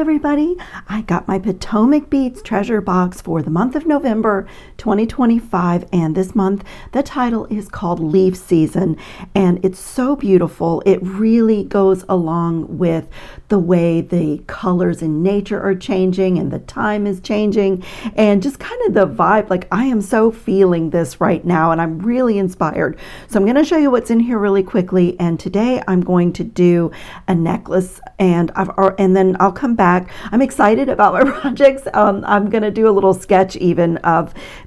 everybody. I got my Potomac Beads treasure box for the month of November 2025, and this month the title is called Leaf Season, and it's so beautiful. It really goes along with the way the colors in nature are changing and the time is changing, and just kind of the vibe. Like, I am so feeling this right now and I'm really inspired. So I'm going to show you what's in here really quickly, and today I'm going to do a necklace, and then I'll come back. I'm excited about my projects. I'm going to do a little sketch even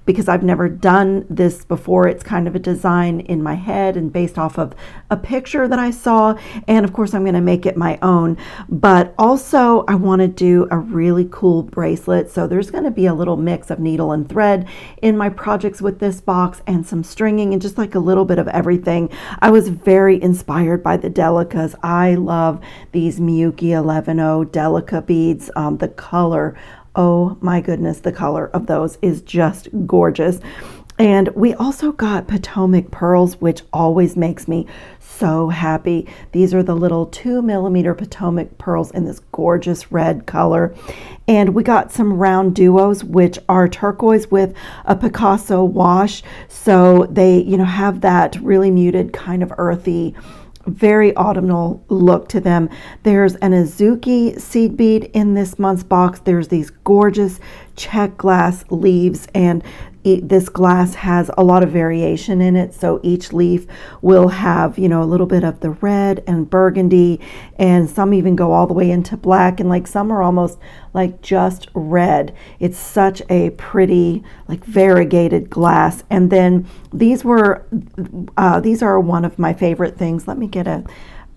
because I've never done this before. It's kind of a design in my head and based off of a picture that I saw, and of course I'm going to make it my own. But also I want to do a really cool bracelet, so there's going to be a little mix of needle and thread in my projects with this box, and some stringing, and just like a little bit of everything. I was very inspired by the Delicas. I love these Miyuki 11-0 Delica beads. The color, oh my goodness, the color of those is just gorgeous. And we also got Potomac pearls, which always makes me so happy. These are the little 2mm Potomac pearls in this gorgeous red color. And we got some round duos, which are turquoise with a Picasso wash. So they, have that really muted kind of earthy, very autumnal look to them. There's an Azuki seed bead in this month's box. There's these gorgeous check glass leaves, and this glass has a lot of variation in it. So each leaf will have, a little bit of the red and burgundy, and some even go all the way into black, and like some are almost like just red. It's such a pretty, like, variegated glass. And then these are one of my favorite things. Let me get a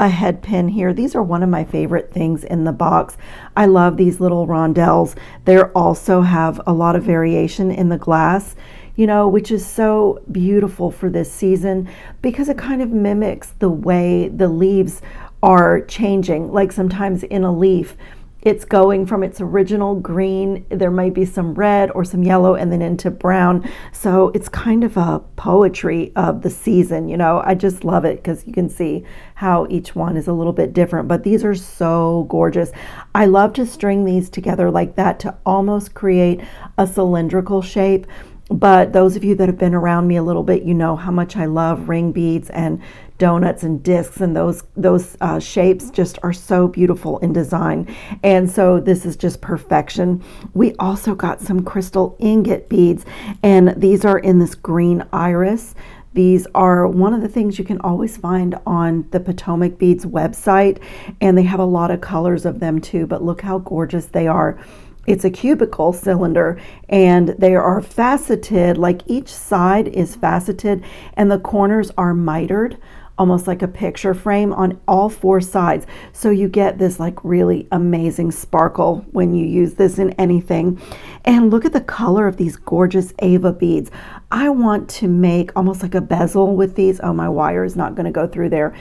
head pin here. These are one of my favorite things in the box. I love these little rondelles. They also have a lot of variation in the glass, which is so beautiful for this season because it kind of mimics the way the leaves are changing. Like, sometimes in a leaf, it's going from its original green, there might be some red or some yellow, and then into brown. So it's kind of a poetry of the season. I just love it because you can see how each one is a little bit different, but these are so gorgeous. I love to string these together like that to almost create a cylindrical shape. But those of you that have been around me a little bit, you know how much I love ring beads and donuts and discs, and those shapes just are so beautiful in design. And so this is just perfection. We also got some crystal ingot beads, and these are in this green iris. These are one of the things you can always find on the Potomac Beads website, and they have a lot of colors of them too, but look how gorgeous they are. It's a cubical cylinder, and they are faceted, like each side is faceted, and the corners are mitered, almost like a picture frame on all four sides. So you get this like really amazing sparkle when you use this in anything. And look at the color of these gorgeous Ava beads. I want to make almost like a bezel with these. Oh, my wire is not going to go through there.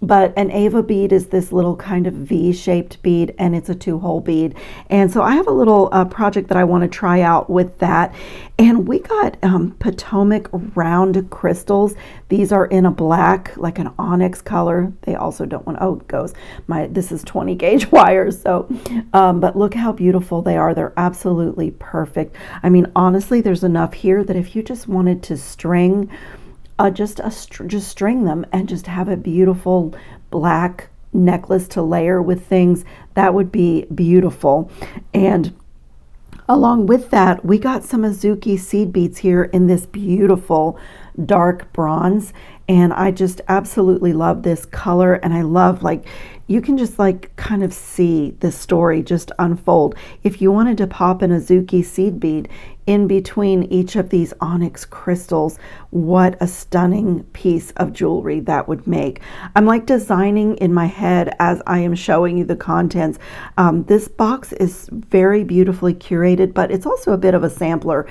But an Ava bead is this little kind of V-shaped bead, and it's a 2-hole bead. And so I have a little project that I want to try out with that. And we got Potomac round crystals. These are in a black, like an onyx color. They also don't want, oh, it goes. This is 20 gauge wires. So, but look how beautiful they are. They're absolutely perfect. I mean, honestly, there's enough here that if you just wanted to string, just string them and just have a beautiful black necklace to layer with things, that would be beautiful. And along with that, we got some Azuki seed beads here in this beautiful dark bronze, and I just absolutely love this color. And I love, like, you can just like kind of see the story just unfold. If you wanted to pop an Azuki seed bead in between each of these onyx crystals, what a stunning piece of jewelry that would make. I'm like designing in my head as I am showing you the contents. This box is very beautifully curated, but it's also a bit of a sampler.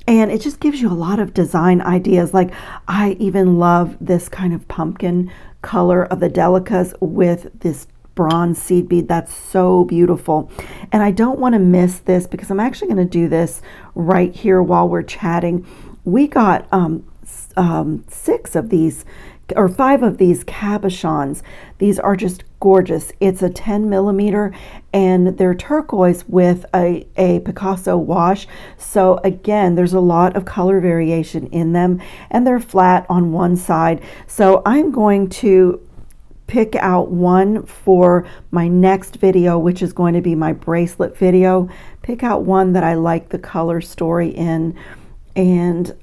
And it just gives you a lot of design ideas. Like, I even love this kind of pumpkin color of the Delicas with this bronze seed bead. That's so beautiful. And I don't want to miss this because I'm actually going to do this right here while we're chatting. We got 6 of these or 5 of these cabochons. These are just gorgeous. It's a 10 millimeter and they're turquoise with a Picasso wash. So again, there's a lot of color variation in them, and they're flat on one side. So I'm going to pick out one for my next video, which is going to be my bracelet video. Pick out one that I like the color story in, and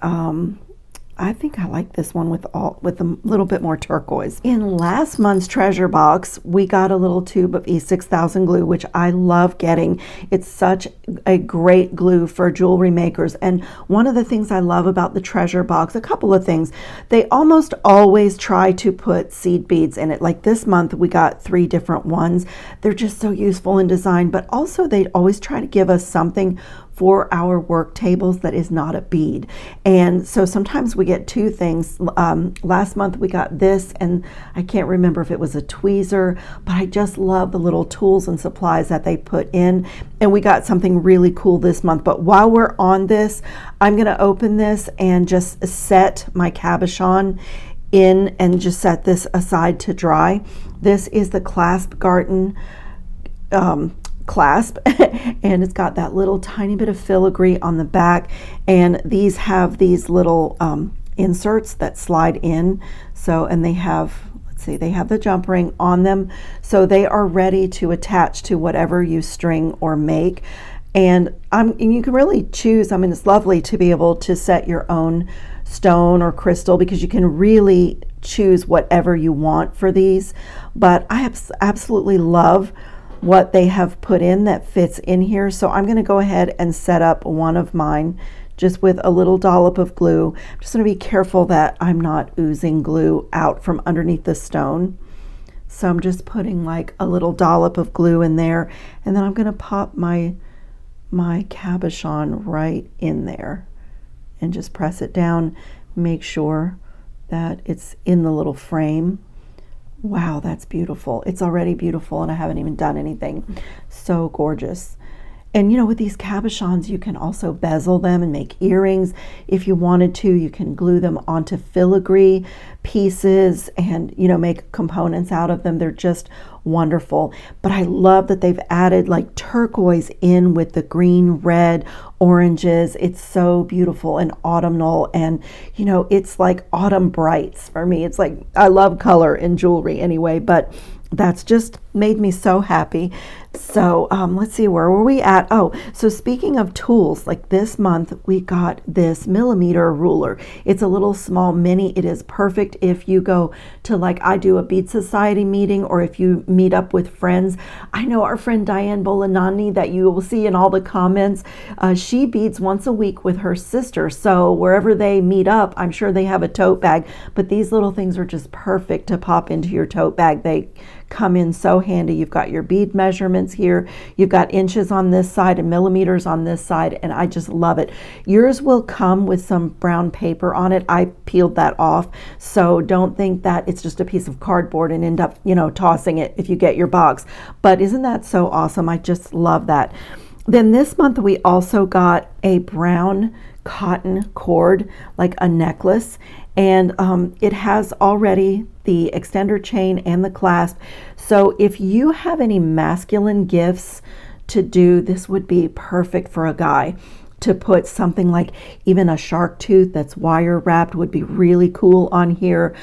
I think I like this one with a little bit more turquoise. In last month's treasure box, we got a little tube of E6000 glue, which I love getting. It's such a great glue for jewelry makers. And one of the things I love about the treasure box, a couple of things, they almost always try to put seed beads in it. Like this month, we got 3 different ones. They're just so useful in design, but also they always try to give us something for our work tables that is not a bead. And so sometimes we get 2 things. Last month we got this, and I can't remember if it was a tweezer, but I just love the little tools and supplies that they put in. And we got something really cool this month. But while we're on this, I'm going to open this and just set my cabochon in and just set this aside to dry. This is the Clasp Garden clasp, and it's got that little tiny bit of filigree on the back, and these have these little inserts that slide in. So, and they have, let's see, they have the jump ring on them, so they are ready to attach to whatever you string or make. And you can really choose. I mean, it's lovely to be able to set your own stone or crystal, because you can really choose whatever you want for these. But I absolutely love what they have put in that fits in here. So I'm going to go ahead and set up one of mine just with a little dollop of glue. I'm just going to be careful that I'm not oozing glue out from underneath the stone. So I'm just putting like a little dollop of glue in there, and then I'm going to pop my cabochon right in there and just press it down. Make sure that it's in the little frame. Wow, that's beautiful. It's already beautiful and I haven't even done anything. So gorgeous. And you know, with these cabochons, you can also bezel them and make earrings. If you wanted to, you can glue them onto filigree pieces and, you know, make components out of them. They're just wonderful. But I love that they've added like turquoise in with the green, red, oranges. It's so beautiful and autumnal, and you know, it's like autumn brights for me. It's like, I love color in jewelry anyway, but that's just made me so happy. So let's see, where were we at? Oh, so speaking of tools, like this month we got this millimeter ruler. It's a little small mini. It is perfect if you go to, like, I do a bead society meeting, or if you meet up with friends. I know our friend Diane Bolanani, that you will see in all the comments, she beads once a week with her sister. So wherever they meet up, I'm sure they have a tote bag, but these little things are just perfect to pop into your tote bag. They come in so handy. You've got your bead measurements here. You've got inches on this side and millimeters on this side, and I just love it. Yours will come with some brown paper on it. I peeled that off, so don't think that it's just a piece of cardboard and end up, you know, tossing it if you get your box. But isn't that so awesome? I just love that. Then this month we also got a brown cotton cord, like a necklace, and it has already the extender chain and the clasp. So if you have any masculine gifts to do, this would be perfect for a guy. To put something like even a shark tooth that's wire wrapped would be really cool on here.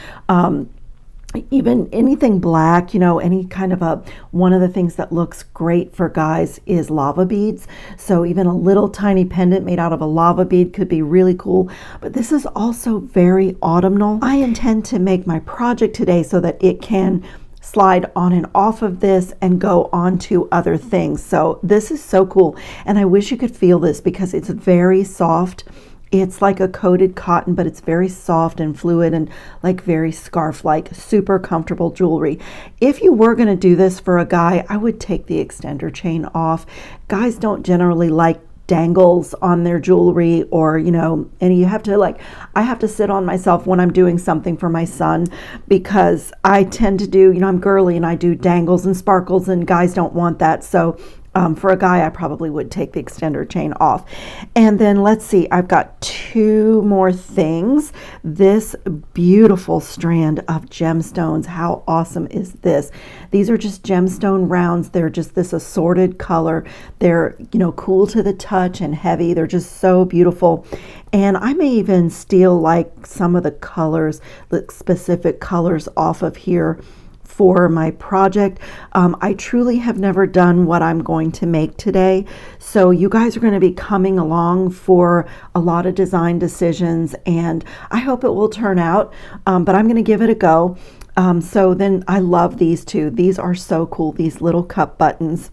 Even anything black, you know, any kind of one of the things that looks great for guys is lava beads. So even a little tiny pendant made out of a lava bead could be really cool. But this is also very autumnal. I intend to make my project today so that it can slide on and off of this and go on to other things. So this is so cool. And I wish you could feel this, because it's very soft. It's like a coated cotton, but it's very soft and fluid and like very scarf-like, super comfortable jewelry. If you were going to do this for a guy, I would take the extender chain off. Guys don't generally like dangles on their jewelry, or, you know, and you have to, like, I have to sit on myself when I'm doing something for my son, because I tend to do, you know, I'm girly and I do dangles and sparkles, and guys don't want that. So For a guy, I probably would take the extender chain off. And then let's see, I've got 2 more things. This beautiful strand of gemstones. How awesome is this? These are just gemstone rounds. They're just this assorted color. They're, cool to the touch and heavy. They're just so beautiful. And I may even steal like some of the colors, the specific colors off of here for my project. I truly have never done what I'm going to make today. So you guys are going to be coming along for a lot of design decisions, and I hope it will turn out, but I'm going to give it a go. So then I love these 2. These are so cool, these little cup buttons.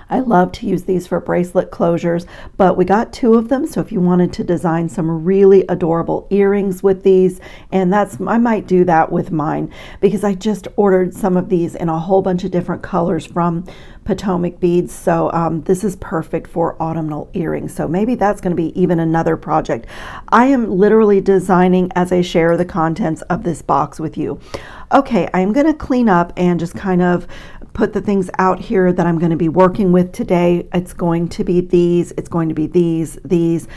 I love to use these for bracelet closures, but we got 2 of them. So if you wanted to design some really adorable earrings with these, and I might do that with mine, because I just ordered some of these in a whole bunch of different colors from Potomac beads. So this is perfect for autumnal earrings. So maybe that's going to be even another project. I am literally designing as I share the contents of this box with you. Okay, I'm going to clean up and just kind of put the things out here that I'm going to be working with today. It's going to be these. It's going to be these.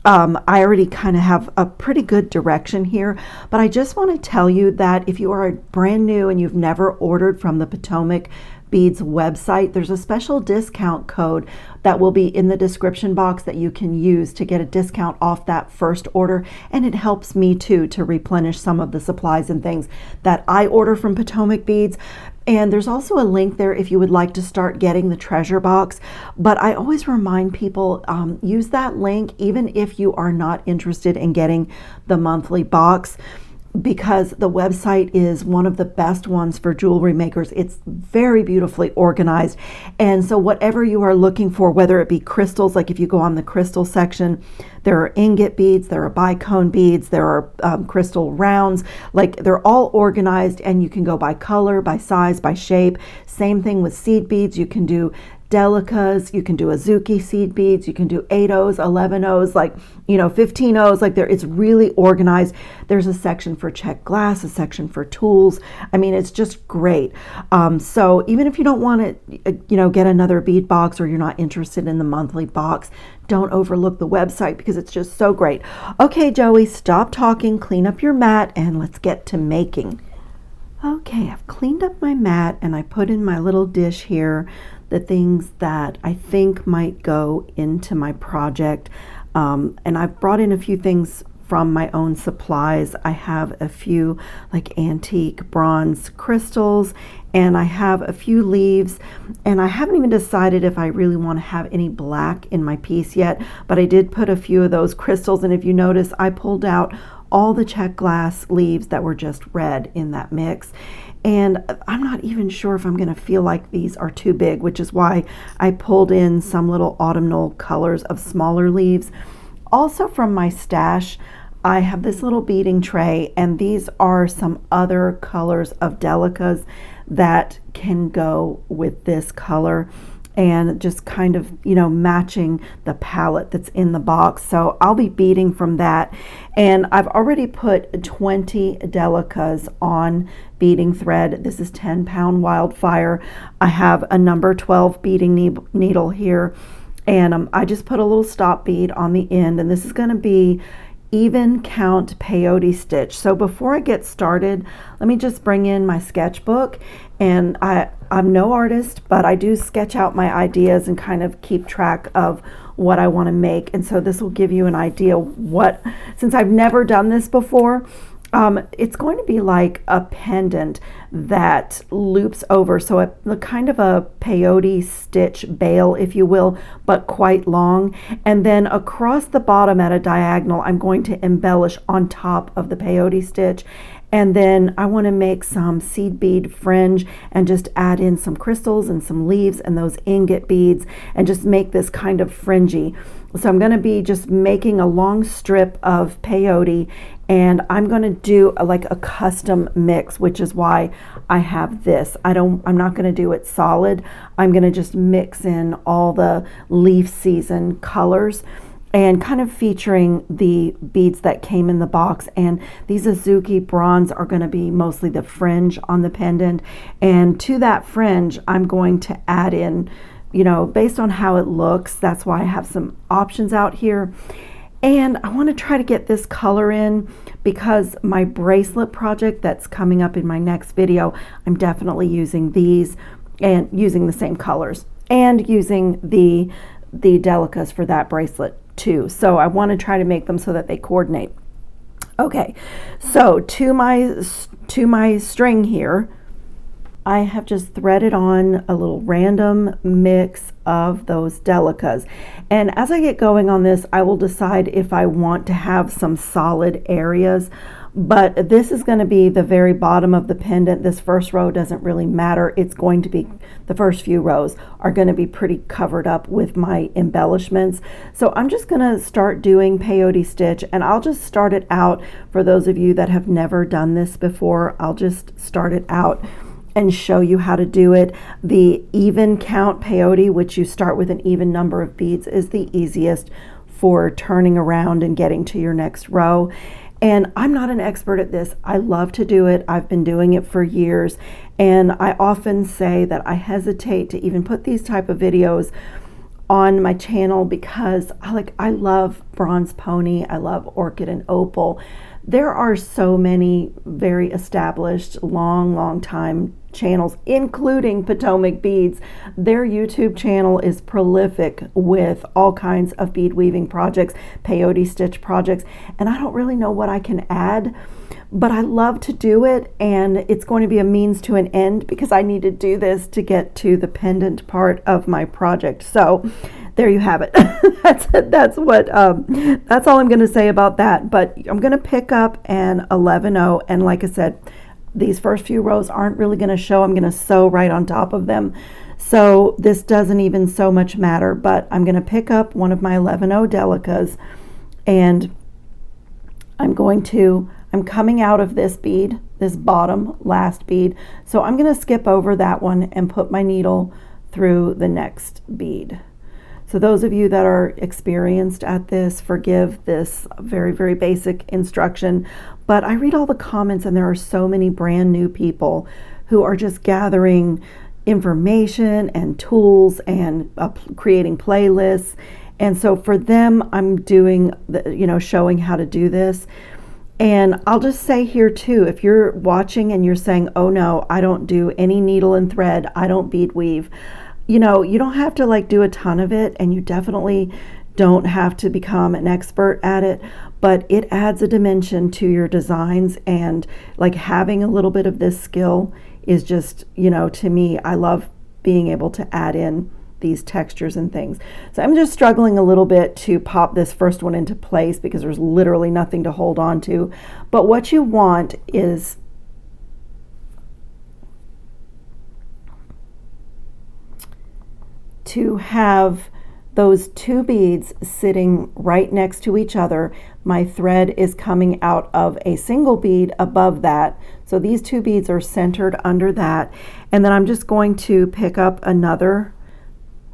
I already kind of have a pretty good direction here, but I just want to tell you that if you are brand new and you've never ordered from the Potomac Beads website, there's a special discount code that will be in the description box that you can use to get a discount off that first order, and it helps me too to replenish some of the supplies and things that I order from Potomac Beads. And there's also a link there if you would like to start getting the treasure box. But I always remind people, use that link even if you are not interested in getting the monthly box, because the website is one of the best ones for jewelry makers. It's very beautifully organized. And so whatever you are looking for, whether it be crystals, like if you go on the crystal section, there are ingot beads, there are bicone beads, there are crystal rounds, like they're all organized, and you can go by color, by size, by shape. Same thing with seed beads. You can do delicas, you can do Azuki seed beads, you can do 8 O's, 11 O's, like 15 O's, like it's really organized. There's a section for checked glass, a section for tools. I mean, it's just great. So even if you don't want to get another bead box, or you're not interested in the monthly box, don't overlook the website because it's just so great. Okay, Joey, stop talking, clean up your mat, and let's get to making. Okay, I've cleaned up my mat and I put in my little dish here the things that I think might go into my project. And I've brought in a few things from my own supplies. I have a few like antique bronze crystals, and I have a few leaves, and I haven't even decided if I really want to have any black in my piece yet, but I did put a few of those crystals. And if you notice, I pulled out all the check glass leaves that were just red in that mix. And I'm not even sure if I'm going to feel like these are too big, which is why I pulled in some little autumnal colors of smaller leaves. Also from my stash, I have this little beading tray, and these are some other colors of delicas that can go with this color, and just kind of, matching the palette that's in the box. So I'll be beading from that. And I've already put 20 delicas on beading thread. This is 10-pound wildfire. I have a number 12 beading needle here. And I just put a little stop bead on the end. And this is going to be even count peyote stitch. So before I get started, let me just bring in my sketchbook. And I'm no artist, but I do sketch out my ideas and kind of keep track of what I want to make. And so this will give you an idea since I've never done this before, it's going to be like a pendant that loops over. So a kind of a peyote stitch bail, if you will, but quite long. And then across the bottom at a diagonal, I'm going to embellish on top of the peyote stitch. And then I want to make some seed bead fringe and just add in some crystals and some leaves and those ingot beads and just make this kind of fringy. So I'm going to be just making a long strip of peyote, and I'm going to do like a custom mix, which is why I have this. I'm not going to do it solid. I'm going to just mix in all the leaf season colors and kind of featuring the beads that came in the box. And these Azuki bronze are going to be mostly the fringe on the pendant. And to that fringe, I'm going to add in, you know, based on how it looks, that's why I have some options out here. And I want to try to get this color in because my bracelet project that's coming up in my next video, I'm definitely using these and using the same colors and using the Delicas for that bracelet too. So I want to try to make them so that they coordinate. Okay, so to my string here, I have just threaded on a little random mix of those Delicas. And as I get going on this, I will decide if I want to have some solid areas. But this is going to be the very bottom of the pendant. This first row doesn't really matter. It's going to be, the first few rows are going to be pretty covered up with my embellishments. So I'm just going to start doing peyote stitch, and I'll just start it out. For those of you that have never done this before, I'll just start it out and show you how to do it. The even count peyote, which you start with an even number of beads, is the easiest for turning around and getting to your next row. And I'm not an expert at this. I love to do it. I've been doing it for years. And I often say that I hesitate to even put these type of videos on my channel because I love Bronze Pony. I love Orchid and Opal. There are so many very established, long time channels, including Potomac Beads. Their YouTube channel is prolific with all kinds of bead weaving projects, peyote stitch projects, and I don't really know what I can add, but I love to do it, and it's going to be a means to an end because I need to do this to get to the pendant part of my project. So there you have it. That's all I'm going to say about that. But I'm going to pick up an 11-0, and like I said, these first few rows aren't really going to show. I'm going to sew right on top of them, so this doesn't even so much matter. But I'm going to pick up one of my 11-0 Delicas, and I'm coming out of this bead, this bottom last bead, so I'm going to skip over that one and put my needle through the next bead. So those of you that are experienced at this, forgive this very basic instruction, but I read all the comments and there are so many brand new people who are just gathering information and tools and creating playlists. And so for them, I'm doing, showing how to do this. And I'll just say here too, if you're watching and you're saying, oh no, I don't do any needle and thread, I don't bead weave, you don't have to do a ton of it, and you definitely don't have to become an expert at it, but it adds a dimension to your designs, and having a little bit of this skill is just, to me, I love being able to add in these textures and things. So I'm just struggling a little bit to pop this first one into place because there's literally nothing to hold on to. But what you want is to have those two beads sitting right next to each other. My thread is coming out of a single bead above that. So these two beads are centered under that. And then I'm just going to pick up another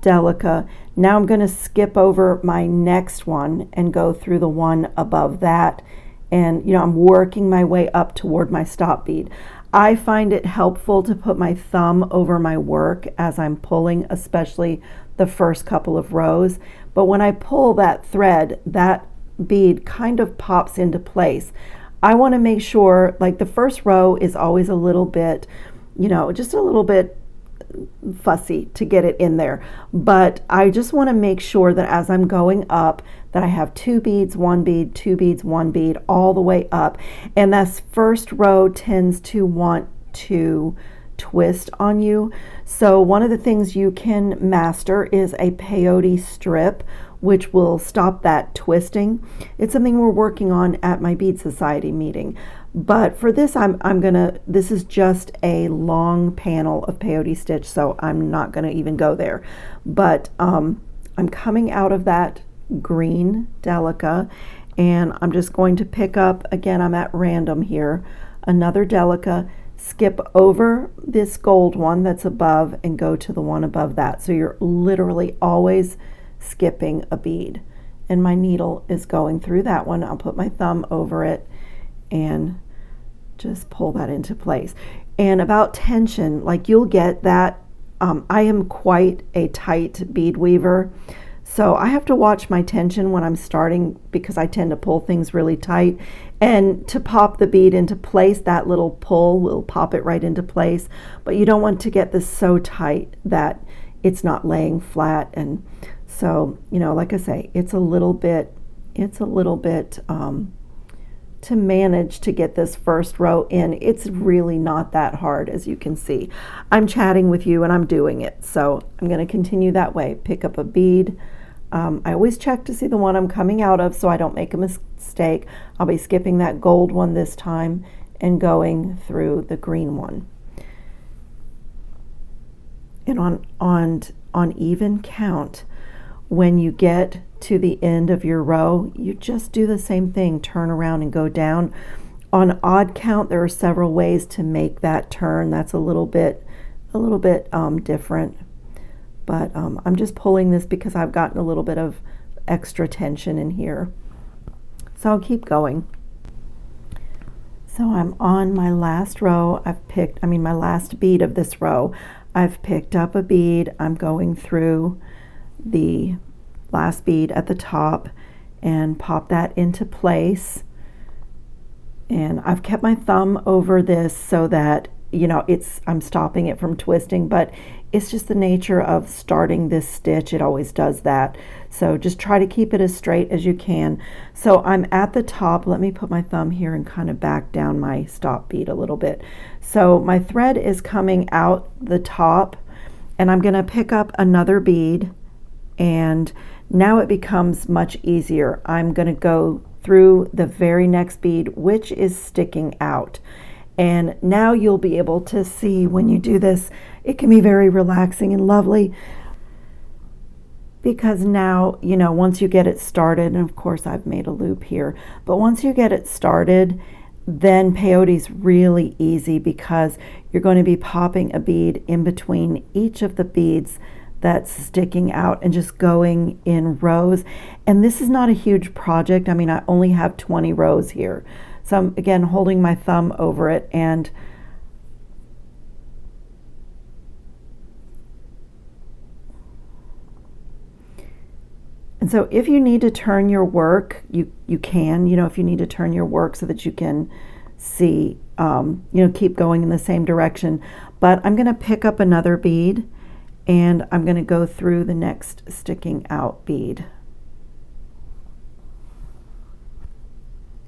Delica. Now I'm going to skip over my next one and go through the one above that. And I'm working my way up toward my stop bead. I find it helpful to put my thumb over my work as I'm pulling, especially the first couple of rows. But when I pull that thread, that bead kind of pops into place. I want to make sure, the first row is always a little bit, just a little bit fussy to get it in there, but I just want to make sure that as I'm going up that I have two beads, one bead, two beads, one bead, all the way up. And that first row tends to want to twist on you. So one of the things you can master is a peyote strip, which will stop that twisting. It's something we're working on at my Bead Society meeting. But for this, this is just a long panel of peyote stitch, so I'm not gonna even go there. But I'm coming out of that green Delica, and I'm just going to pick up, again, I'm at random here, another Delica, skip over this gold one that's above and go to the one above that. So you're literally always skipping a bead. And my needle is going through that one. I'll put my thumb over it and just pull that into place. And about tension, you'll get that I am quite a tight bead weaver, so I have to watch my tension when I'm starting because I tend to pull things really tight. And to pop the bead into place, that little pull will pop it right into place. But you don't want to get this so tight that it's not laying flat. And so, you know, like I say, it's a little bit to manage to get this first row in. It's really not that hard, as you can see. I'm chatting with you and I'm doing it. So I'm going to continue that way. Pick up a bead. I always check to see the one I'm coming out of so I don't make a mistake. I'll be skipping that gold one this time and going through the green one. And on even count, when you get to the end of your row, you just do the same thing, turn around and go down. On odd count, there are several ways to make that turn. That's a little bit different. But I'm just pulling this because I've gotten a little bit of extra tension in here. So I'll keep going. So I'm on my last row. My last bead of this row. I've picked up a bead. I'm going through the last bead at the top and pop that into place. And I've kept my thumb over this so that, you know, I'm stopping it from twisting, but it's just the nature of starting this stitch. It always does that. So just try to keep it as straight as you can. So I'm at the top. Let me put my thumb here and kind of back down my stop bead a little bit. So my thread is coming out the top, and I'm going to pick up another bead, and now it becomes much easier. I'm going to go through the very next bead, which is sticking out. And now you'll be able to see when you do this, it can be very relaxing and lovely, because now, you know, once you get it started, and of course I've made a loop here, but once you get it started, then peyote's really easy because you're going to be popping a bead in between each of the beads that's sticking out and just going in rows. And this is not a huge project. I mean, I only have 20 rows here. So I'm, again, holding my thumb over it, and so if you need to turn your work, you can, you know, if you need to turn your work so that you can see, you know, keep going in the same direction. But I'm going to pick up another bead, and I'm going to go through the next sticking out bead.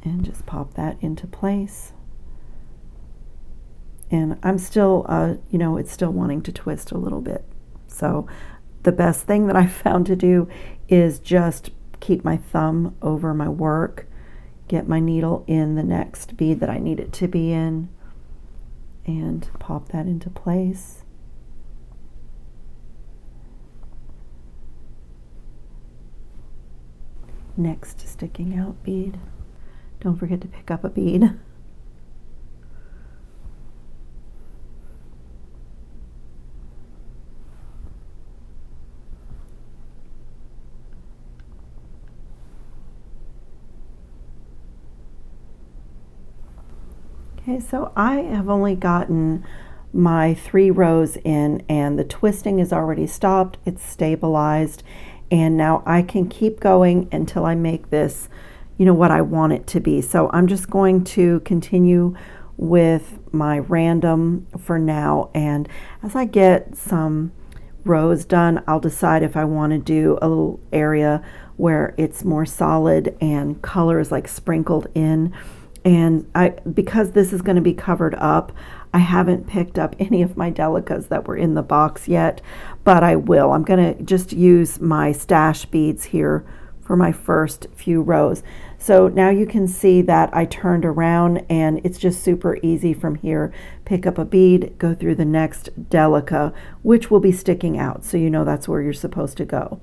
And just pop that into place. And I'm still, you know, it's still wanting to twist a little bit. So the best thing that I found to do is just keep my thumb over my work, get my needle in the next bead that I need it to be in, and pop that into place. Next sticking out bead. Don't forget to pick up a bead. Okay, so I have only gotten my 3 rows in, and the twisting is already stopped. It's stabilized, and now I can keep going until I make this, you know, what I want it to be. So I'm just going to continue with my random for now, and as I get some rows done, I'll decide if I want to do a little area where it's more solid and color is like sprinkled in. And because this is going to be covered up, I haven't picked up any of my delicas that were in the box yet, but I will. I'm going to just use my stash beads here for my first few rows. So now you can see that I turned around, and it's just super easy from here. Pick up a bead, go through the next delica, which will be sticking out, so you know that's where you're supposed to go.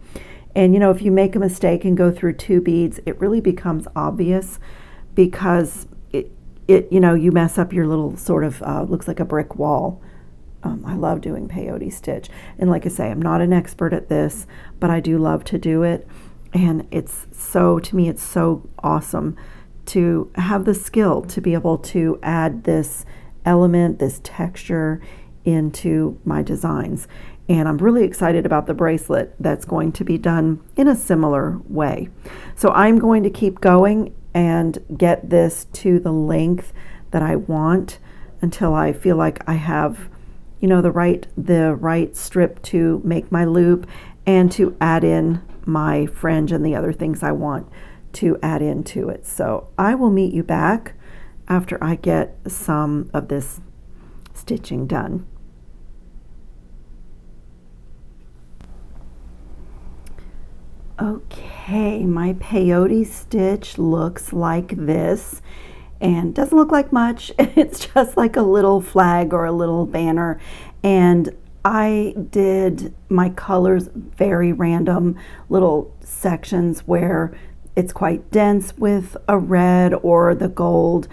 And you know, if you make a mistake and go through 2 beads, it really becomes obvious, because you know, you mess up your little sort of looks like a brick wall. I love doing peyote stitch, and like I say, I'm not an expert at this, but I do love to do it. And it's so, to me, it's so awesome to have the skill to be able to add this element, this texture into my designs. And I'm really excited about the bracelet that's going to be done in a similar way. So I'm going to keep going and get this to the length that I want until I feel like I have, you know, the right strip to make my loop and to add in my fringe and the other things I want to add into it. So I will meet you back after I get some of this stitching done. Okay, my peyote stitch looks like this, and doesn't look like much. It's just like a little flag or a little banner, and I did my colors very random, little sections where it's quite dense with a red or the gold,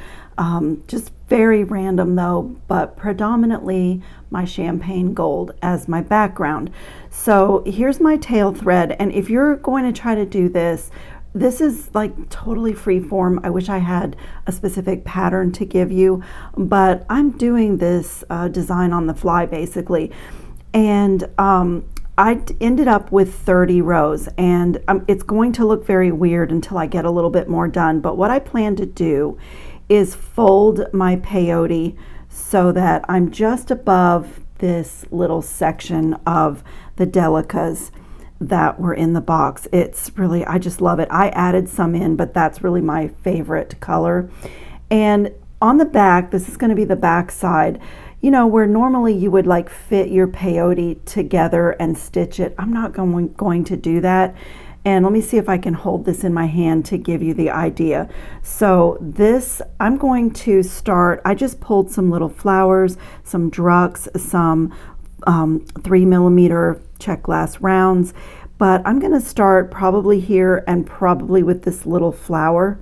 just very random though, but predominantly my champagne gold as my background. So here's my tail thread, and if you're going to try to do this, this is like totally free form. I wish I had a specific pattern to give you, but I'm doing this design on the fly basically. And I ended up with 30 rows, and it's going to look very weird until I get a little bit more done. But what I plan to do is fold my peyote so that I'm just above this little section of the delicas that were in the box. It's really, I just love it. I added some in, but that's really my favorite color. And on the back, this is going to be the back side, you know, where normally you would like fit your peyote together and stitch it. I'm not going to do that. And let me see if I can hold this in my hand to give you the idea. So this, I'm going to start, I just pulled some little flowers, some drucks, some 3mm check glass rounds, but I'm going to start probably here and probably with this little flower,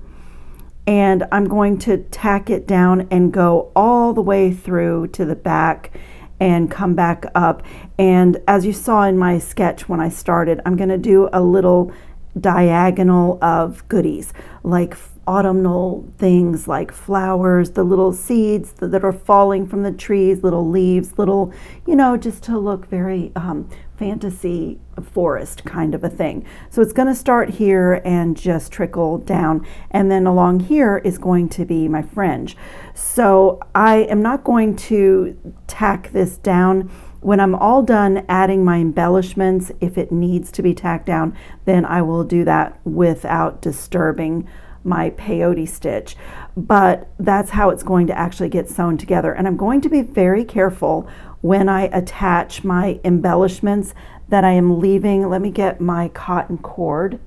and I'm going to tack it down and go all the way through to the back and come back up. And as you saw in my sketch when I started, I'm going to do a little diagonal of goodies like autumnal things like flowers, the little seeds that are falling from the trees, little leaves, little, you know, just to look very fantasy forest kind of a thing. So it's going to start here and just trickle down, and then along here is going to be my fringe. So I am not going to tack this down. When I'm all done adding my embellishments, if it needs to be tacked down, then I will do that without disturbing my peyote stitch. But that's how it's going to actually get sewn together. And I'm going to be very careful when I attach my embellishments that I am leaving. Let me get my cotton cord.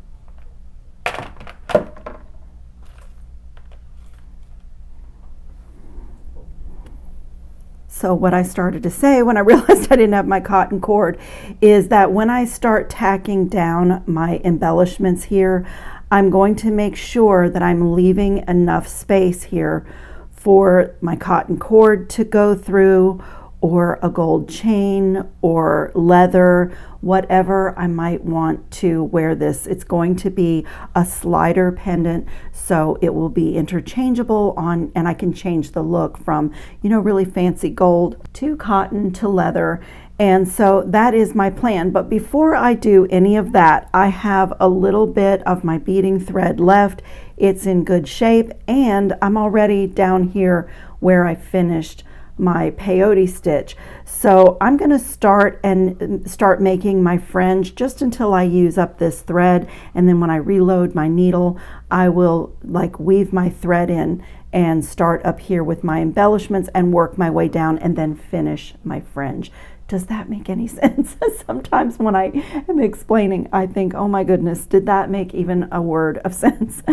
So what I started to say when I realized I didn't have my cotton cord is that when I start tacking down my embellishments here, I'm going to make sure that I'm leaving enough space here for my cotton cord to go through, or a gold chain or leather, whatever I might want to wear this. It's going to be a slider pendant, so it will be interchangeable on, and I can change the look from, you know, really fancy gold to cotton to leather. And so that is my plan. But before I do any of that, I have a little bit of my beading thread left. It's in good shape, and I'm already down here where I finished my peyote stitch. So I'm going to start making my fringe just until I use up this thread, and then when I reload my needle, I will like weave my thread in and start up here with my embellishments and work my way down and then finish my fringe. Does that make any sense? Sometimes when I am explaining, I think, oh my goodness, did that make even a word of sense?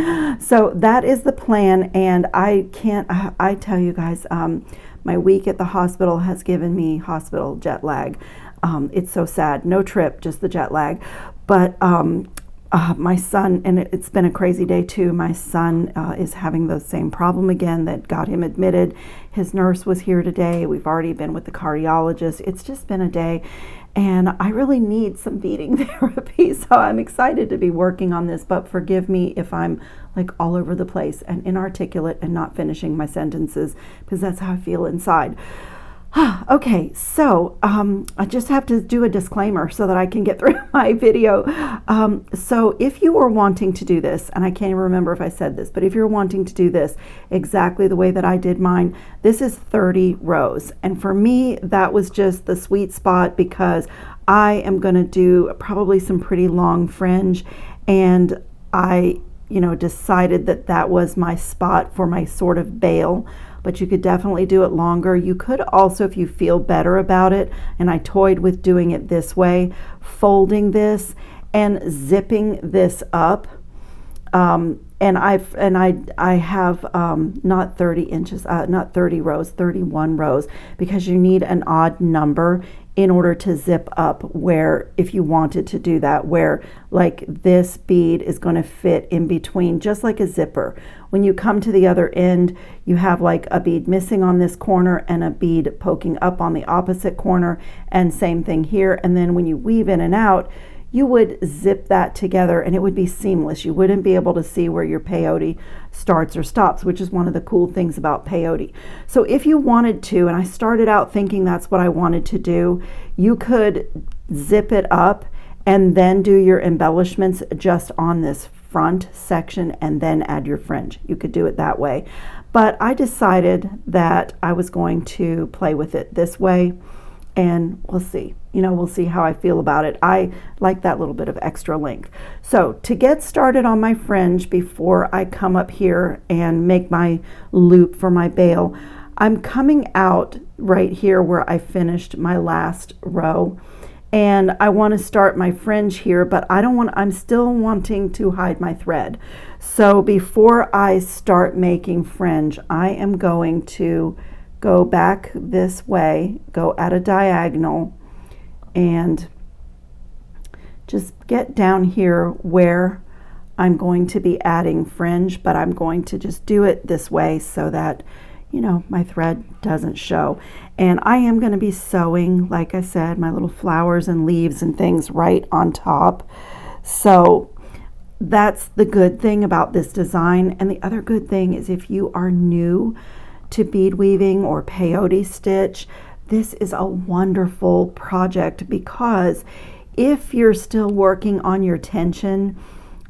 So that is the plan, and I tell you guys, my week at the hospital has given me hospital jet lag. It's so sad. No trip, just the jet lag. But my son, and it's been a crazy day too, my son is having the same problem again that got him admitted. His nurse was here today. We've already been with the cardiologist. It's just been a day, and I really need some beading therapy. So I'm excited to be working on this, but forgive me if I'm like all over the place and inarticulate and not finishing my sentences, because that's how I feel inside. Okay, so I just have to do a disclaimer so that I can get through my video. So if you are wanting to do this, and I can't even remember if I said this, but if you're wanting to do this exactly the way that I did mine, this is 30 rows. And for me, that was just the sweet spot because I am going to do probably some pretty long fringe, and I decided that that was my spot for my sort of bail. But you could definitely do it longer. You could also, if you feel better about it, and I toyed with doing it this way, folding this and zipping this up. And I have not 30 inches, not 30 rows, 31 rows, because you need an odd number in order to zip up, where if you wanted to do that, where like this bead is going to fit in between, just like a zipper. When you come to the other end, you have like a bead missing on this corner and a bead poking up on the opposite corner, and same thing here. And then when you weave in and out, you would zip that together and it would be seamless. You wouldn't be able to see where your peyote starts or stops, which is one of the cool things about peyote. So if you wanted to, and I started out thinking that's what I wanted to do, you could zip it up and then do your embellishments just on this front section and then add your fringe. You could do it that way. But I decided that I was going to play with it this way, and we'll see. We'll see how I feel about it. I like that little bit of extra length. So to get started on my fringe, before I come up here and make my loop for my bail, I'm coming out right here where I finished my last row, and I want to start my fringe here, but I'm still wanting to hide my thread. So before I start making fringe, I am going to go back this way, go at a diagonal, and just get down here where I'm going to be adding fringe, but I'm going to just do it this way so that my thread doesn't show. And I am going to be sewing, like I said, my little flowers and leaves and things right on top. So that's the good thing about this design. And the other good thing is, if you are new to bead weaving or peyote stitch, this is a wonderful project, because if you're still working on your tension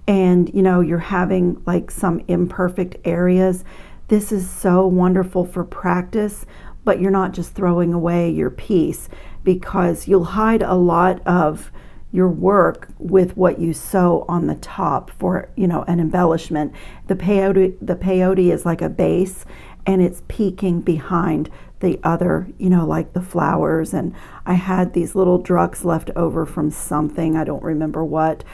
and you're having like some imperfect areas, this is so wonderful for practice. But you're not just throwing away your piece, because you'll hide a lot of your work with what you sew on the top for an embellishment. The peyote is like a base, and it's peeking behind the other, like the flowers. And I had these little drucks left over from something, I don't remember what,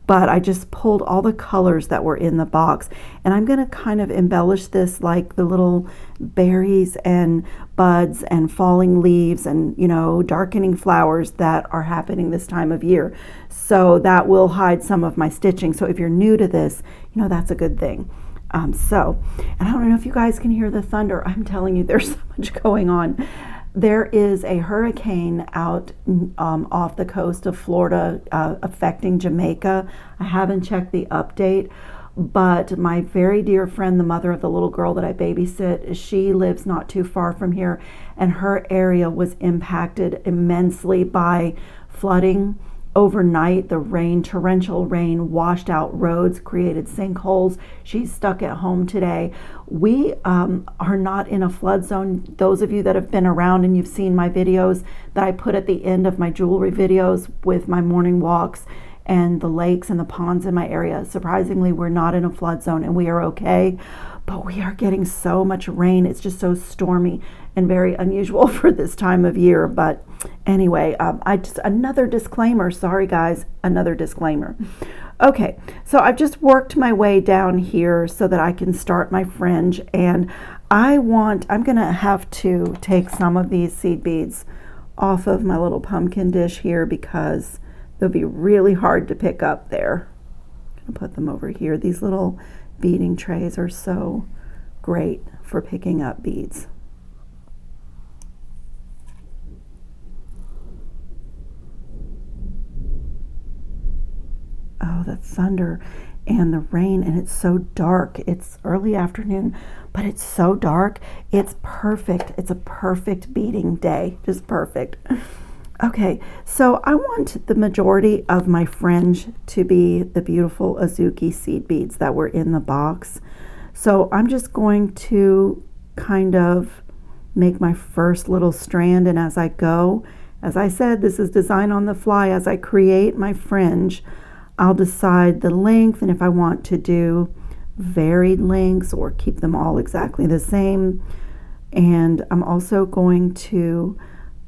but I just pulled all the colors that were in the box, and I'm going to kind of embellish this like the little berries and buds and falling leaves and darkening flowers that are happening this time of year. So that will hide some of my stitching. So if you're new to this, that's a good thing. And I don't know if you guys can hear the thunder. I'm telling you, there's so much going on. There is a hurricane out off the coast of Florida affecting Jamaica. I haven't checked the update, but my very dear friend, the mother of the little girl that I babysit, she lives not too far from here, and her area was impacted immensely by flooding. Overnight, the torrential rain washed out roads, created sinkholes. She's stuck at home today. We are not in a flood zone. Those of you that have been around and you've seen my videos that I put at the end of my jewelry videos with my morning walks and the lakes and the ponds in my area, surprisingly, we're not in a flood zone and we are okay. But we are getting so much rain. It's just so stormy and very unusual for this time of year. But anyway, another disclaimer. Sorry guys, another disclaimer. Okay, so I've just worked my way down here so that I can start my fringe, and I'm gonna have to take some of these seed beads off of my little pumpkin dish here, because they'll be really hard to pick up there. I'm gonna put them over here. These little beading trays are so great for picking up beads. Oh, the thunder. and the rain, and it's so dark. It's early afternoon, but it's so dark. It's perfect. It's a perfect beading day, just perfect. Okay, so I want the majority of my fringe to be the beautiful Azuki seed beads that were in the box. So I'm just going to kind of make my first little strand, and as I go, as I said, this is design on the fly. As I create my fringe, I'll decide the length, and if I want to do varied lengths or keep them all exactly the same. And I'm also going to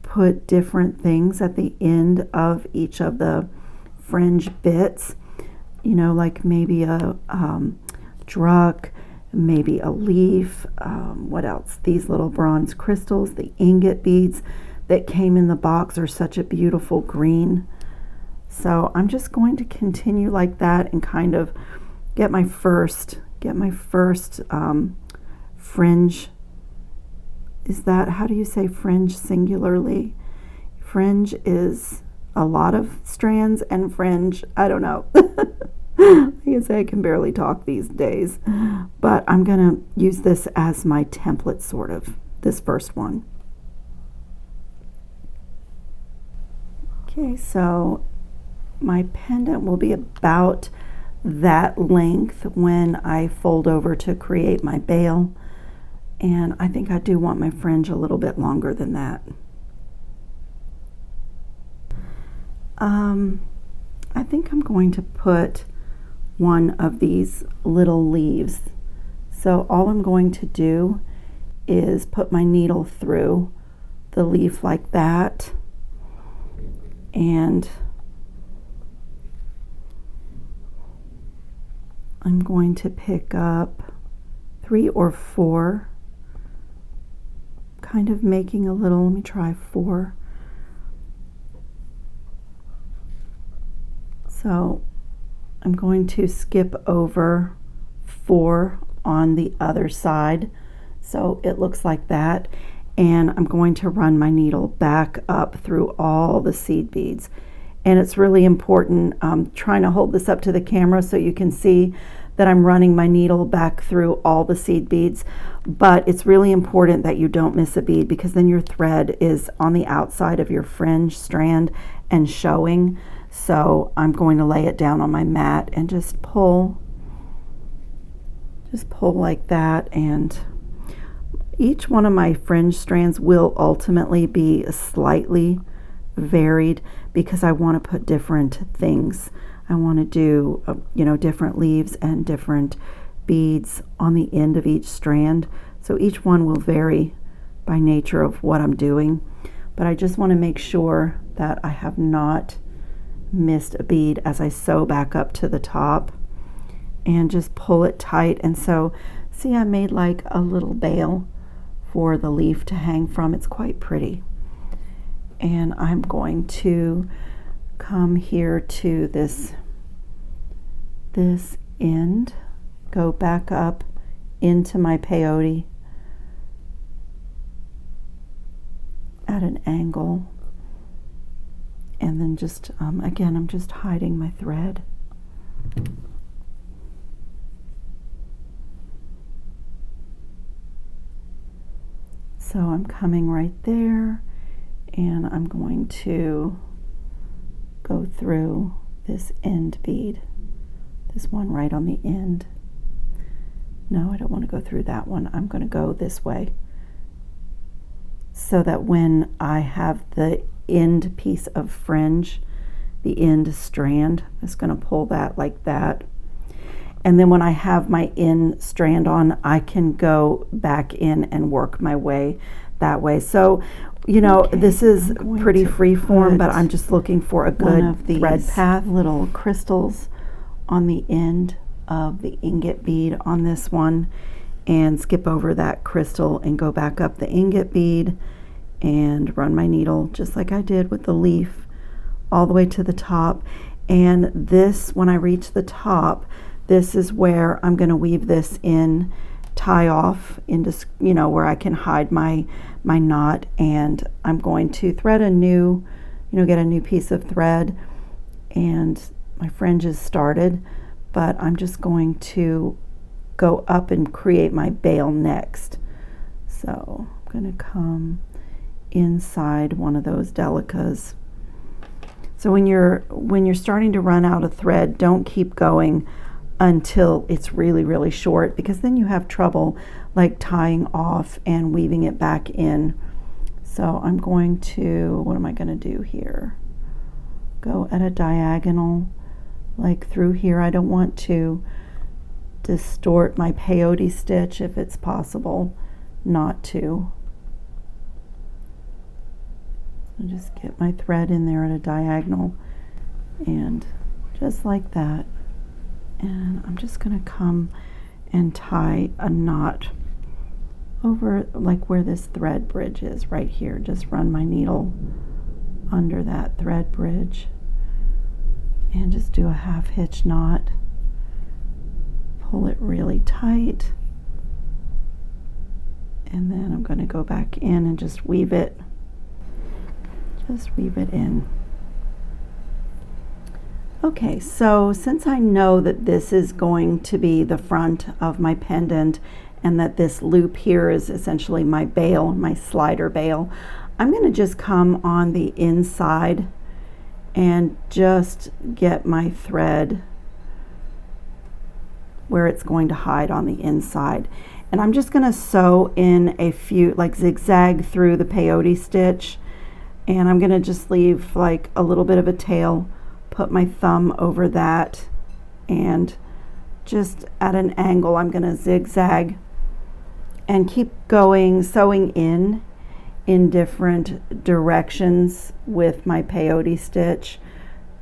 put different things at the end of each of the fringe bits, you know, like maybe a druck, maybe a leaf, what else? These little bronze crystals, the ingot beads that came in the box are such a beautiful green. So I'm just going to continue like that and kind of get my first fringe. Is that, how do you say fringe singularly? Fringe is a lot of strands, and fringe, I don't know. I can say I can barely talk these days, but I'm gonna use this as my template, sort of, this first one. Okay, so my pendant will be about that length when I fold over to create my bail. And I think I do want my fringe a little bit longer than that. I think I'm going to put one of these little leaves. So all I'm going to do is put my needle through the leaf like that, and I'm going to pick up 3 or 4, kind of making a little, let me try 4. So I'm going to skip over 4 on the other side, so it looks like that, and I'm going to run my needle back up through all the seed beads. And it's really important, I'm trying to hold this up to the camera so you can see that I'm running my needle back through all the seed beads, but it's really important that you don't miss a bead, because then your thread is on the outside of your fringe strand and showing. So I'm going to lay it down on my mat and just pull like that, and each one of my fringe strands will ultimately be slightly varied because I want to put different things. I want to do you know, different leaves and different beads on the end of each strand, so each one will vary by nature of what I'm doing, but I just want to make sure that I have not missed a bead as I sew back up to the top, and just pull it tight. And so see, I made like a little bail for the leaf to hang from. It's quite pretty. And I'm going to come here to this end, go back up into my peyote at an angle, and then just again, I'm just hiding my thread. So I'm coming right there, and I'm going to go through this end bead, this one right on the end. No, I don't want to go through that one. I'm going to go this way, so that when I have the end piece of fringe, the end strand, I'm just going to pull that like that. And then when I have my end strand on, I can go back in and work my way that way. So, you know, okay, this is pretty free form, but I'm just looking for a good thread path. Little crystals on the end of the ingot bead on this one, and skip over that crystal and go back up the ingot bead and run my needle just like I did with the leaf all the way to the top. And this, when I reach the top, this is where I'm going to weave this in, tie off into, you know, where I can hide my knot, and I'm going to thread a new, you know, get a new piece of thread, and my fringe is started, but I'm just going to go up and create my bail next. So I'm going to come inside one of those delicas. So when you're starting to run out of thread, don't keep going until it's really, really short, because then you have trouble like tying off and weaving it back in. So I'm going to, what am I going to do here? Go at a diagonal like through here. I don't want to distort my peyote stitch if it's possible not to. So just get my thread in there at a diagonal, and just like that. And I'm just going to come and tie a knot over like where this thread bridge is right here. Just run my needle under that thread bridge and just do a half hitch knot. Pull it really tight, and then I'm going to go back in and just weave it. Just weave it in. Okay, so since I know that this is going to be the front of my pendant and that this loop here is essentially my bail, my slider bail, I'm going to just come on the inside and just get my thread where it's going to hide on the inside. And I'm just going to sew in a few, like zigzag through the peyote stitch, and I'm going to just leave like a little bit of a tail, put my thumb over that, and just at an angle I'm going to zigzag and keep going, sewing in different directions with my peyote stitch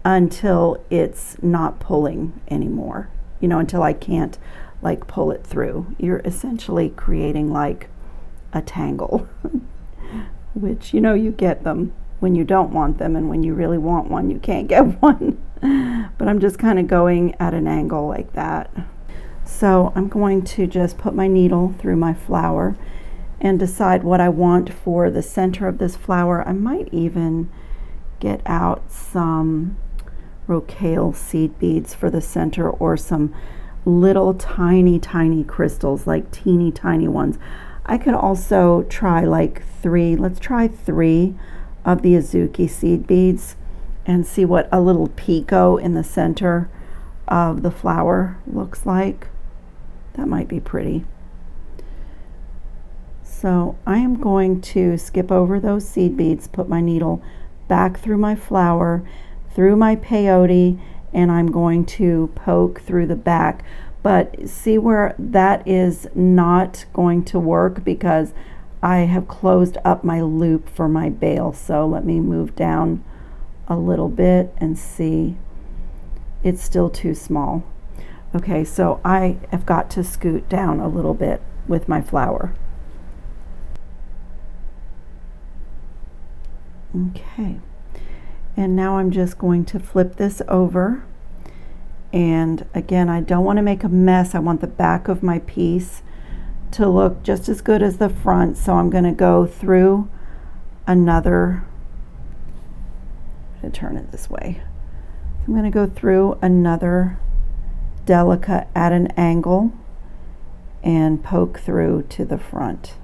until it's not pulling anymore, you know, until I can't like pull it through. You're essentially creating like a tangle which, you know, you get them when you don't want them, and when you really want one you can't get one. But I'm just kind of going at an angle like that. So I'm going to just put my needle through my flower and decide what I want for the center of this flower. I might even get out some rocaille seed beads for the center, or some little tiny crystals, like teeny tiny ones. I could also try like let's try 3 of the Azuki seed beads and see what a little picot in the center of the flower looks like. That might be pretty. So I am going to skip over those seed beads, put my needle back through my flower, through my peyote, and I'm going to poke through the back. But see where that is not going to work, because I have closed up my loop for my bail. So let me move down a little bit and see. It's still too small. Okay, so I have got to scoot down a little bit with my flower. Okay, and now I'm just going to flip this over, and again, I don't want to make a mess. I want the back of my piece to look just as good as the front, so I'm going to go through another, I'm going to turn it this way. I'm going to go through another delica at an angle and poke through to the front.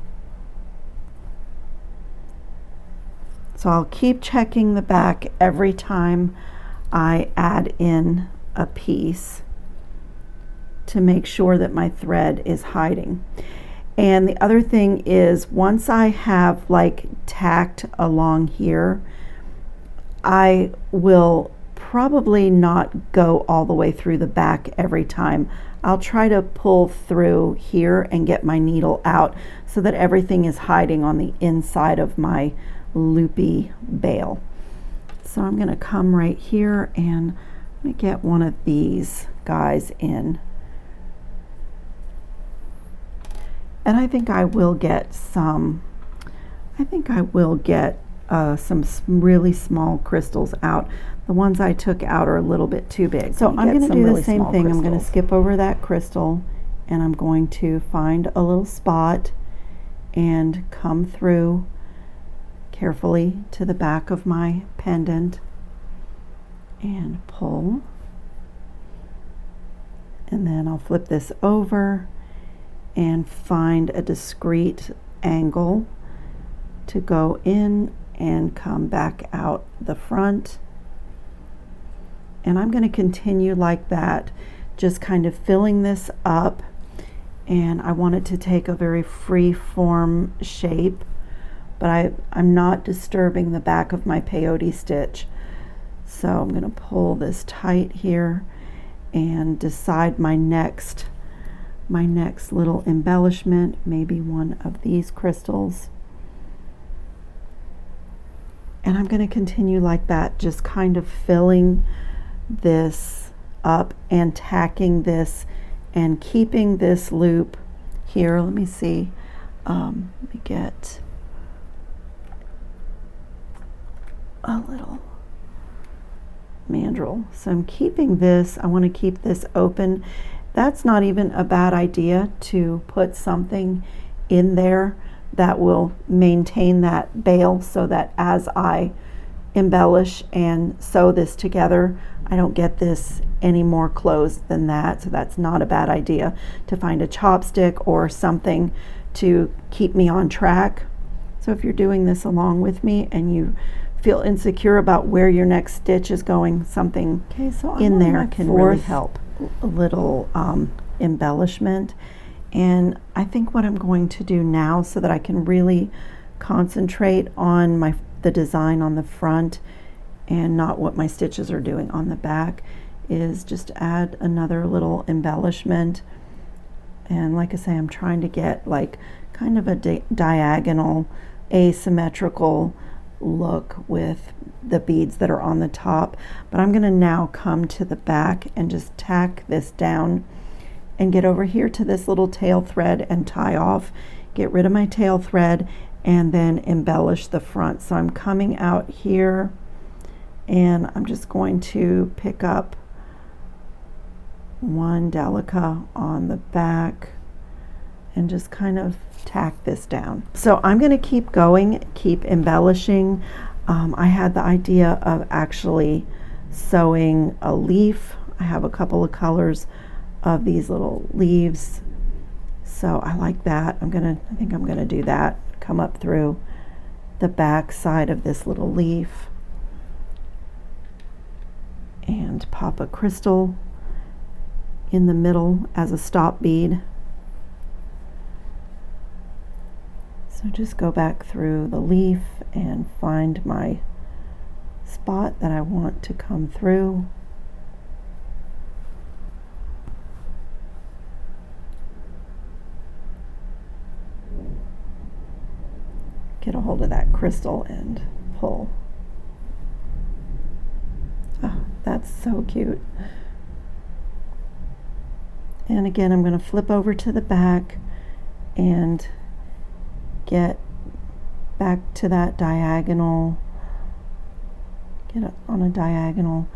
So I'll keep checking the back every time I add in a piece to make sure that my thread is hiding. And the other thing is, once I have like tacked along here, I will probably not go all the way through the back every time. I'll try to pull through here and get my needle out so that everything is hiding on the inside of my loopy bail. So I'm going to come right here and I'm going to get one of these guys in. And I think I will get some, some really small crystals out. The ones I took out are a little bit too big. So I'm going to do the same thing. I'm going to skip over that crystal, and I'm going to find a little spot and come through carefully to the back of my pendant and pull. And then I'll flip this over and find a discrete angle to go in and come back out the front. And I'm going to continue like that, just kind of filling this up. And I want it to take a very free form shape, but I'm not disturbing the back of my peyote stitch. So I'm going to pull this tight here and decide my next little embellishment, maybe one of these crystals. And I'm going to continue like that, just kind of filling this up and tacking this and keeping this loop here. Let me see. Let me get a little mandrel. So I'm keeping this, I want to keep this open. That's not even a bad idea, to put something in there that will maintain that bail, so that as I embellish and sew this together, I don't get this any more closed than that. So that's not a bad idea, to find a chopstick or something to keep me on track. So if you're doing this along with me and you feel insecure about where your next stitch is going, something in there can really help. A little embellishment. And I think what I'm going to do now, so that I can really concentrate on the design on the front and not what my stitches are doing on the back, is just add another little embellishment. And like I say, I'm trying to get like kind of a diagonal, asymmetrical look with the beads that are on the top. But I'm going to now come to the back and just tack this down and get over here to this little tail thread and tie off, get rid of my tail thread, and then embellish the front. So I'm coming out here and I'm just going to pick up one delica on the back and just kind of tack this down. So I'm going to keep going, keep embellishing. I had the idea of actually sewing a leaf. I have a couple of colors of these little leaves, so I like that. I think I'm gonna do that. Come up through the back side of this little leaf and pop a crystal in the middle as a stop bead. So just go back through the leaf and find my spot that I want to come through. Get a hold of that crystal and pull. Oh, that's so cute. And again, I'm going to flip over to the back and get back to that diagonal, get it on a diagonal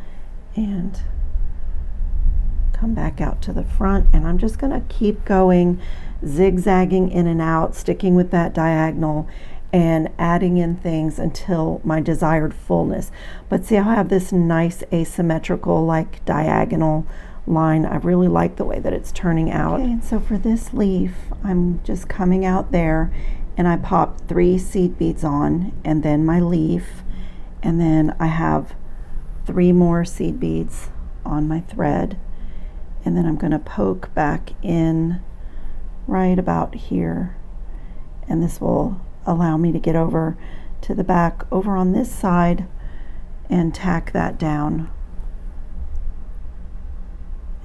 and come back out to the front. And I'm just going to keep going, zigzagging in and out, sticking with that diagonal and adding in things until my desired fullness. But see how I have this nice asymmetrical, like diagonal line? I really like the way that it's turning out. Okay, and so for this leaf, I'm just coming out there and I pop 3 seed beads on, and then my leaf, and then I have 3 more seed beads on my thread, and then I'm going to poke back in right about here, and this will allow me to get over to the back over on this side and tack that down.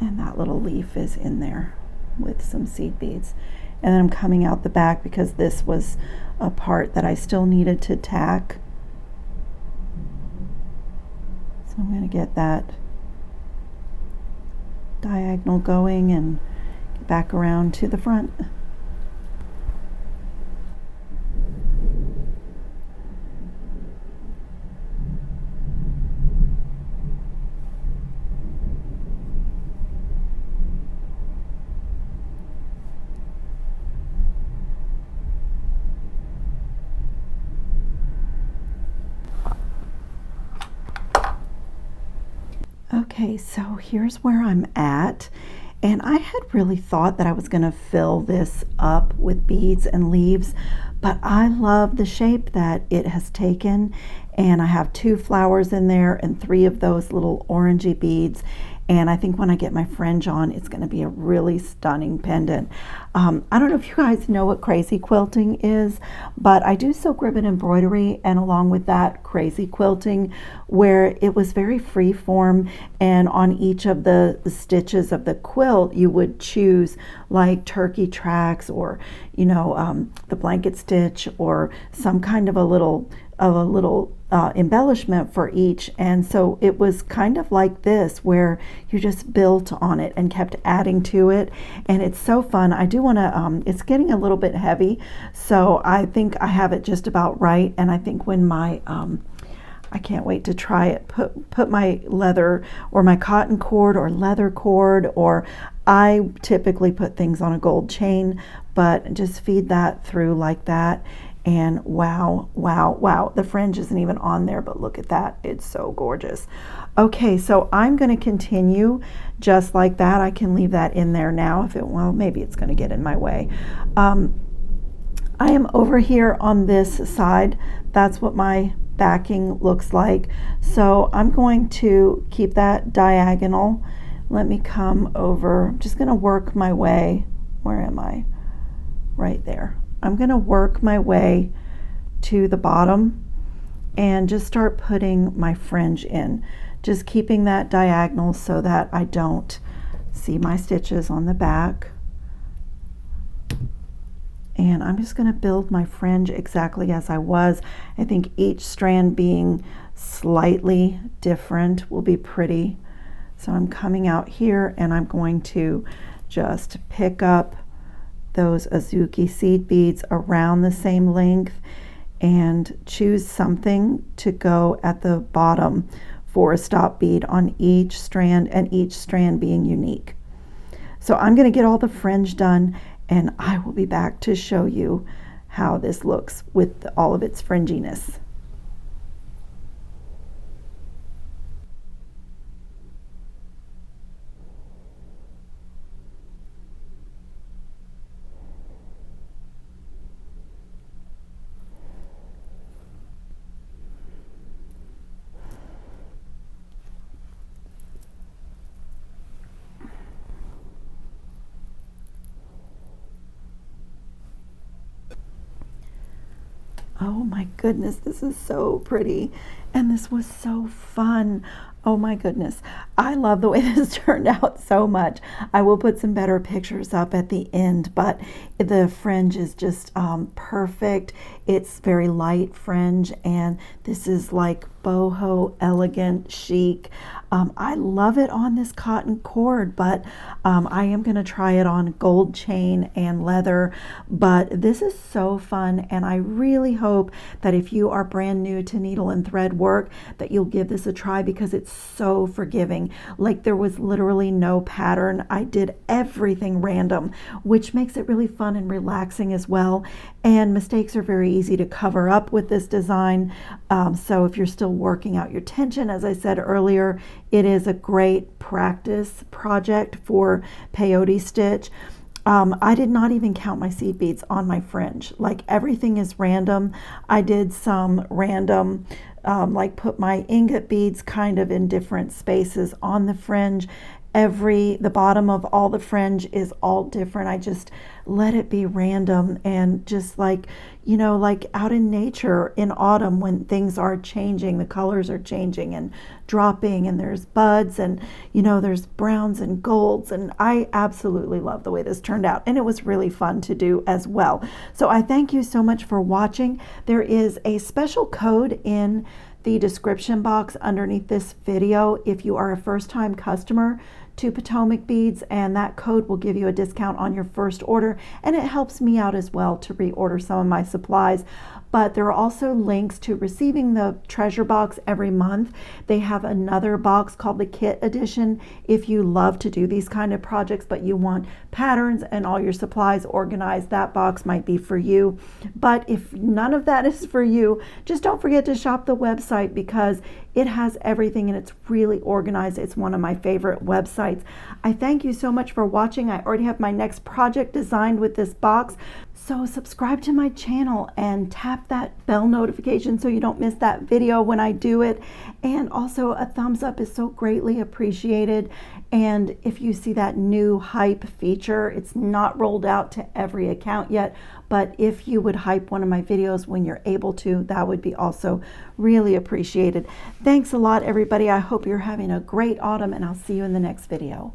And that little leaf is in there with some seed beads. And then I'm coming out the back because this was a part that I still needed to tack. So I'm going to get that diagonal going and get back around to the front. Okay, so here's where I'm at, And I had really thought that I was going to fill this up with beads and leaves, but I love the shape that it has taken. And I have 2 flowers in there and 3 of those little orangey beads. And I think when I get my fringe on, it's going to be a really stunning pendant. I don't know if you guys know what crazy quilting is, but I do silk ribbon embroidery, and along with that, crazy quilting, where it was very free form, and on each of the stitches of the quilt, you would choose like turkey tracks, or the blanket stitch, or some kind of a little embellishment for each. And so it was kind of like this, where you just built on it and kept adding to it, and it's so fun. I do want to it's getting a little bit heavy, so I think I have it just about right. And I think when my I can't wait to try it, put my leather or my cotton cord or leather cord, or I typically put things on a gold chain, but just feed that through like that. And wow, wow, wow, the fringe isn't even on there, but look at that, it's so gorgeous. Okay, so I'm going to continue just like that. I can leave that in there now well, maybe it's going to get in my way. I am over here on this side. That's what my backing looks like. So I'm going to keep that diagonal. Let me come over. I'm just going to work my way. Where am I? Right there. I'm going to work my way to the bottom and just start putting my fringe in. Just keeping that diagonal so that I don't see my stitches on the back. And I'm just going to build my fringe exactly as I was. I think each strand being slightly different will be pretty. So I'm coming out here and I'm going to just pick up those Azuki seed beads around the same length and choose something to go at the bottom for a stop bead on each strand, and each strand being unique. So I'm going to get all the fringe done, and I will be back to show you how this looks with all of its fringiness. Oh my goodness, this is so pretty, and this was so fun. Oh my goodness, I love the way this turned out so much. I will put some better pictures up at the end, but the fringe is just perfect. It's very light fringe, and this is like boho, elegant, chic. I love it on this cotton cord, but I am going to try it on gold chain and leather. But this is so fun, and I really hope that if you are brand new to needle and thread work, that you'll give this a try, because it's so forgiving. Like, there was literally no pattern. I did everything random, which makes it really fun and relaxing as well. And mistakes are very easy to cover up with this design. So if you're still working out your tension, as I said earlier, it is a great practice project for peyote stitch. I did not even count my seed beads on my fringe. Like, everything is random. I did some random, like put my ingot beads kind of in different spaces on the fringe. The bottom of all the fringe is all different. I just let it be random, and just like, like out in nature in autumn when things are changing, the colors are changing and dropping, and there's buds, and there's browns and golds, and I absolutely love the way this turned out, and it was really fun to do as well. So I thank you so much for watching. There is a special code in the description box underneath this video if you are a first-time customer to Potomac beads, and that code will give you a discount on your first order, and it helps me out as well to reorder some of my supplies. but there are also links to receiving the treasure box every month. They have another box called the Kit Edition if you love to do these kind of projects, but you want patterns and all your supplies organized. That box might be for you. But if none of that is for you, just don't forget to shop the website because it has everything and it's really organized. It's one of my favorite websites. I thank you so much for watching. I already have my next project designed with this box. So subscribe to my channel and tap that bell notification so you don't miss that video when I do it. And also a thumbs up is so greatly appreciated. And if you see that new hype feature, it's not rolled out to every account yet, but if you would hype one of my videos when you're able to, that would be also really appreciated. Thanks a lot, everybody. I hope you're having a great autumn, and I'll see you in the next video.